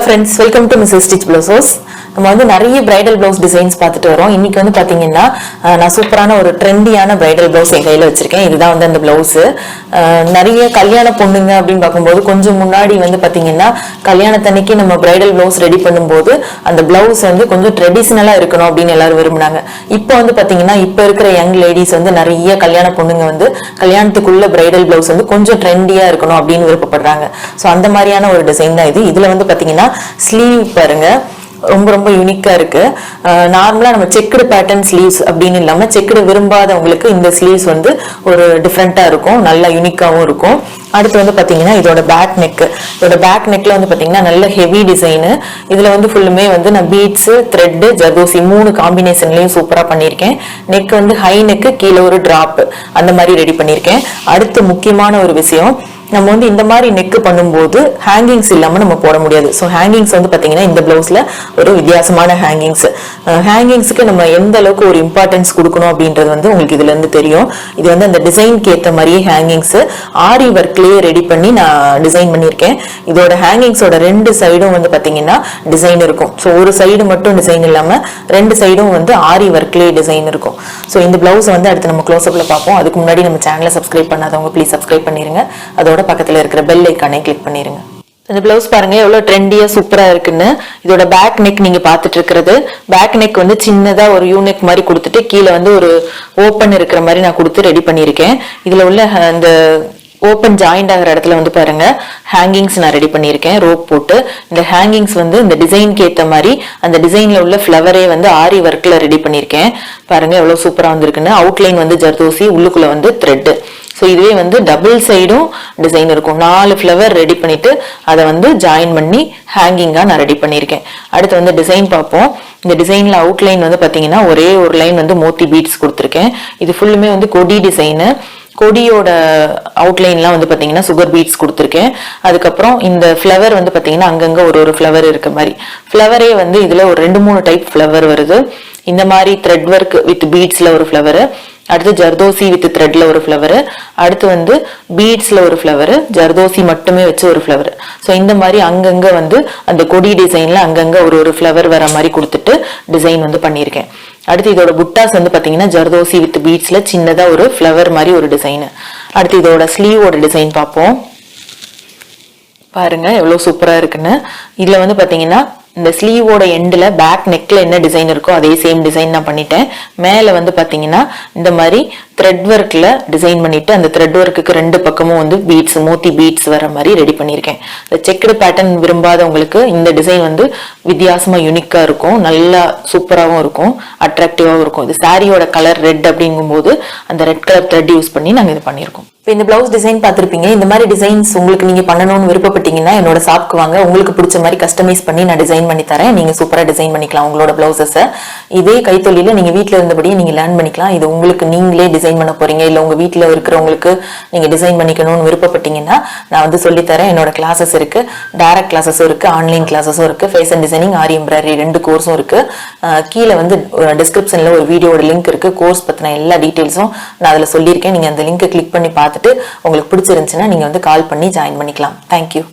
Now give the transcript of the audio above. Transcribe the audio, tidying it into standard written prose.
friends, welcome to Mrs. Stitch Blouses. நம்ம வந்து நிறைய பிரைடல் ப்ளவுஸ் டிசைன்ஸ் பார்த்துட்டு வரோம். இன்னைக்கு வந்து பாத்தீங்கன்னா நான் சூப்பரான ஒரு ட்ரெண்டியான பிரைடல் ப்ளவுஸ் என் கையில வச்சிருக்கேன். இதுதான் வந்து அந்த ப்ளவுஸ். நிறைய கல்யாண பொண்ணுங்க அப்படின்னு பார்க்கும்போது கொஞ்சம் முன்னாடி வந்து பாத்தீங்கன்னா கல்யாணத்தன்னைக்கு நம்ம பிரைடல் ப்ளவுஸ் ரெடி பண்ணும்போது அந்த ப்ளவுஸ் வந்து கொஞ்சம் ட்ரெடிஷனலா இருக்கணும் அப்படின்னு எல்லாரும் விரும்புனாங்க. இப்போ வந்து பாத்தீங்கன்னா இப்போ இருக்கிற யங் லேடிஸ் வந்து நிறைய கல்யாண பொண்ணுங்க வந்து கல்யாணத்துக்குள்ள பிரைடல் ப்ளவுஸ் வந்து கொஞ்சம் ட்ரெண்டியா இருக்கணும் அப்படின்னு விருப்பப்படுறாங்க. ஸோ அந்த மாதிரியான ஒரு டிசைன் தான் இது. இதுல வந்து பாத்தீங்கன்னா ஸ்லீவ் பாருங்க, ரொம்ப ரொம்ப யூனிக்கா இருக்கு. நார்மலா நம்ம செக்குடு பேட்டர்ன் ஸ்லீவ்ஸ் அப்படின்னு இல்லாம செக்குடு விரும்பாதவங்களுக்கு இந்த ஸ்லீவ்ஸ் வந்து ஒரு டிஃப்ரெண்டா இருக்கும், நல்லா யூனிக்காவும் இருக்கும். அடுத்து வந்து பாத்தீங்கன்னா இதோட பேக் நெக். இதோட பேக் நெக்ல வந்து பாத்தீங்கன்னா நல்ல ஹெவி டிசைனு. இதுல வந்து ஃபுல்லுமே வந்து நான் பீட்ஸ், த்ரெட், ஜர்தோசி 3 காம்பினேஷன்லயும் சூப்பரா பண்ணியிருக்கேன். நெக் வந்து ஹை நெக், கீழே ஒரு டிராப் அந்த மாதிரி ரெடி பண்ணியிருக்கேன். அடுத்து முக்கியமான ஒரு விஷயம், நம்ம வந்து இந்த மாதிரி நெக் பண்ணும்போது ஹேங்கிங்ஸ் இல்லாம நம்ம போட முடியாது. ஸோ ஹேங்கிங்ஸ் வந்து பாத்தீங்கன்னா இந்த பிளவுஸ்ல ஒரு வித்தியாசமான ஹேங்கிங்ஸ். ஹேங்கிங்ஸ்க்கு நம்ம எந்த அளவுக்கு ஒரு இம்பார்ட்டன்ஸ் கொடுக்கணும் அப்படின்றது வந்து உங்களுக்கு இதுல இருந்து தெரியும். இது வந்து அந்த டிசைன்க்கு ஏற்ற மாதிரியே ஹேங்கிங்ஸ் ஆரி ஒர்க்லயே ரெடி பண்ணி நான் டிசைன் பண்ணியிருக்கேன். இதோட ஹேங்கிங்ஸோட 2 சைடும் வந்து பாத்தீங்கன்னா டிசைன் இருக்கும். ஸோ ஒரு சைடு மட்டும் டிசைன் இல்லாம 2 சைடும் வந்து ஆரி ஒர்க்லயே டிசைன் இருக்கும். ஸோ இந்த பிளவுஸ் வந்து அடுத்து நம்ம க்ளோஸ்அப்ல பார்ப்போம். அதுக்கு முன்னாடி நம்ம சேனலை சப்ஸ்கிரைப் பண்ணாதவங்க ப்ளீஸ் சப்ஸ்கிரைப் பண்ணிருங்க. அதோட பக்கத்துல இருக்கிற பெல் ஐகானை கிளிக் பண்ணிருங்க. இந்த பிளவுஸ் பாருங்க எவ்வளவு ட்ரெண்டியா சூப்பரா இருக்குன்னு. இதோட பேக் நெக் நீங்க பாத்துட்டு இருக்கிறது. பேக் நெக் வந்து சின்னதா ஒரு யூ நெக் மாதிரி கொடுத்துட்டு கீழே வந்து ஒரு ஓப்பன் இருக்கிற மாதிரி நான் கொடுத்து ரெடி பண்ணியிருக்கேன். இதுல உள்ள அந்த ஓப்பன் ஜாயிண்ட் ஆகிற இடத்துல வந்து பாருங்க ஹேங்கிங்ஸ் நான் ரெடி பண்ணியிருக்கேன் ரோப் போட்டு. இந்த ஹேங்கிங்ஸ் வந்து இந்த டிசைனுக்கு ஏற்ற மாதிரி அந்த டிசைன்ல உள்ள ஃபிளவரே வந்து ஆரி ஒர்க்ல ரெடி பண்ணியிருக்கேன். பாருங்க எவ்வளவு சூப்பரா வந்திருக்குன்னு. அவுட்லைன் வந்து ஜர்தோசி, உள்ளுக்குள்ள வந்து த்ரெட். ஸோ இதுவே வந்து டபுள் சைடும் டிசைன் இருக்கும். 4 ஃபிளவர் ரெடி பண்ணிட்டு அதை வந்து ஜாயின் பண்ணி ஹேங்கிங்கா நான் ரெடி பண்ணியிருக்கேன். அடுத்து வந்து டிசைன் பார்ப்போம். இந்த டிசைன்ல அவுட்லைன் வந்து பாத்தீங்கன்னா ஒரே ஒரு லைன் வந்து மோத்தி பீட்ஸ் கொடுத்துருக்கேன். இது ஃபுல்லுமே வந்து கொடி டிசைனு. கொடியோட அவுட்லைன்லாம் வந்து பாத்தீங்கன்னா சுகர் பீட்ஸ் கொடுத்துருக்கேன். அதுக்கப்புறம் இந்த ஃபிளவர் வந்து பாத்தீங்கன்னா அங்கங்க ஒரு ஃபிளவர் இருக்க மாதிரி. ஃபிளவரே வந்து இதுல ஒரு 2-3 டைப் ஃபிளவர் வருது. இந்த மாதிரி த்ரெட் ஒர்க் வித் பீட்ஸ்ல ஒரு ஃபிளவர், அடுத்து ஜர்தோசி வித் த்ரெட்ல ஒரு ஃபிளவர், அடுத்து வந்து பீட்ஸ்ல ஒரு ஃபிளவர், ஜர்தோசி மட்டுமே வச்சு ஒரு ஃபிளவர். ஸோ இந்த மாதிரி அங்கங்க வந்து அந்த கொடி டிசைன்ல அங்கங்க ஒரு ஃபிளவர் வர மாதிரி கொடுத்துட்டு டிசைன் வந்து பண்ணியிருக்கேன். அடுத்து இதோட புட்டாஸ் வந்து பாத்தீங்கன்னா ஜர்தோசி வித் பீட்ஸ்ல சின்னதா ஒரு ஃபிளவர் மாதிரி ஒரு டிசைன். அடுத்து இதோட ஸ்லீவோட டிசைன் பார்ப்போம். பாருங்க எவ்வளவு சூப்பரா இருக்குன்னு. இதுல வந்து பாத்தீங்கன்னா இந்த ஸ்லீவோட எண்ட்ல பேக் நெக்ல என்ன டிசைன் இருக்கோ அதே சேம் டிசைன் நான் பண்ணிட்டேன். மேல வந்து பாத்தீங்கன்னா இந்த மாதிரி த்ரெட் ஒர்க்ல டிசைன் பண்ணிட்டு அந்த த்ரெட் ஒர்க்குக்கு 2 பக்கமும் வந்து பீட்ஸ், மோத்தி பீட்ஸ் வர மாதிரி ரெடி பண்ணியிருக்கேன். இந்த செக்குடு பேட்டர்ன் விரும்பாதவங்களுக்கு இந்த டிசைன் வந்து வித்தியாசமா யூனிக்கா இருக்கும், நல்லா சூப்பராகவும் இருக்கும், அட்ராக்டிவாகவும் இருக்கும். இது சாரியோட கலர் ரெட் அப்படிங்கும்போது அந்த ரெட் கலர் த்ரெட் யூஸ் பண்ணி நாங்கள் இது பண்ணியிருக்கோம். இப்போ இந்த பிளவுஸ் டிசைன் பார்த்துருப்பீங்க. இந்த மாதிரி டிசைன்ஸ் உங்களுக்கு நீங்க பண்ணணும்னு விருப்பப்பட்டீங்கன்னா என்னோட ஷாப்க்கு வாங்க. உங்களுக்கு பிடிச்ச மாதிரி கஸ்டமைஸ் பண்ணி நான் டிசைன் பண்ணி தரேன். நீங்க சூப்பரா டிசைன் பண்ணிக்கலாம் உங்களோட பிளவுசஸை. இதே கைத்தொழில நீங்க வீட்டில் இருந்தபடியே நீங்க லேர்ன் பண்ணிக்கலாம். இது உங்களுக்கு நீங்களே டிசைன் பண்ண போறீங்க, இல்ல உங்க வீட்டுல இருக்கிறவங்களுக்கு நீங்க டிசைன் பண்ணிக்கணும்னு விருப்பப்பட்டீங்கன்னா நான் வந்து சொல்லித்தரேன். என்னோட கிளாஸஸ் இருக்கு, டைரக்ட் கிளாஸஸும் இருக்கு, ஆன்லைன் கிளாஸஸும் இருக்கு, ஃபேஷன் டிசைனிங், ஆரி எம்ப்ராய்டரி 2 கோர்ஸும் இருக்கு. கீழே வந்து டிஸ்கிரிப்ஷன்ல ஒரு வீடியோட லிங்க் இருக்கு. கோர்ஸ் பத்தின எல்லா டீடைல்ஸும் நான் அதுல சொல்லியிருக்கேன். நீங்க அந்த லிங்கை கிளிக் பண்ணி பார்த்துட்டு உங்களுக்கு பிடிச்சிருந்துச்சுன்னா நீங்க வந்து கால் பண்ணி ஜாயின் பண்ணிக்கலாம். தேங்க்யூ.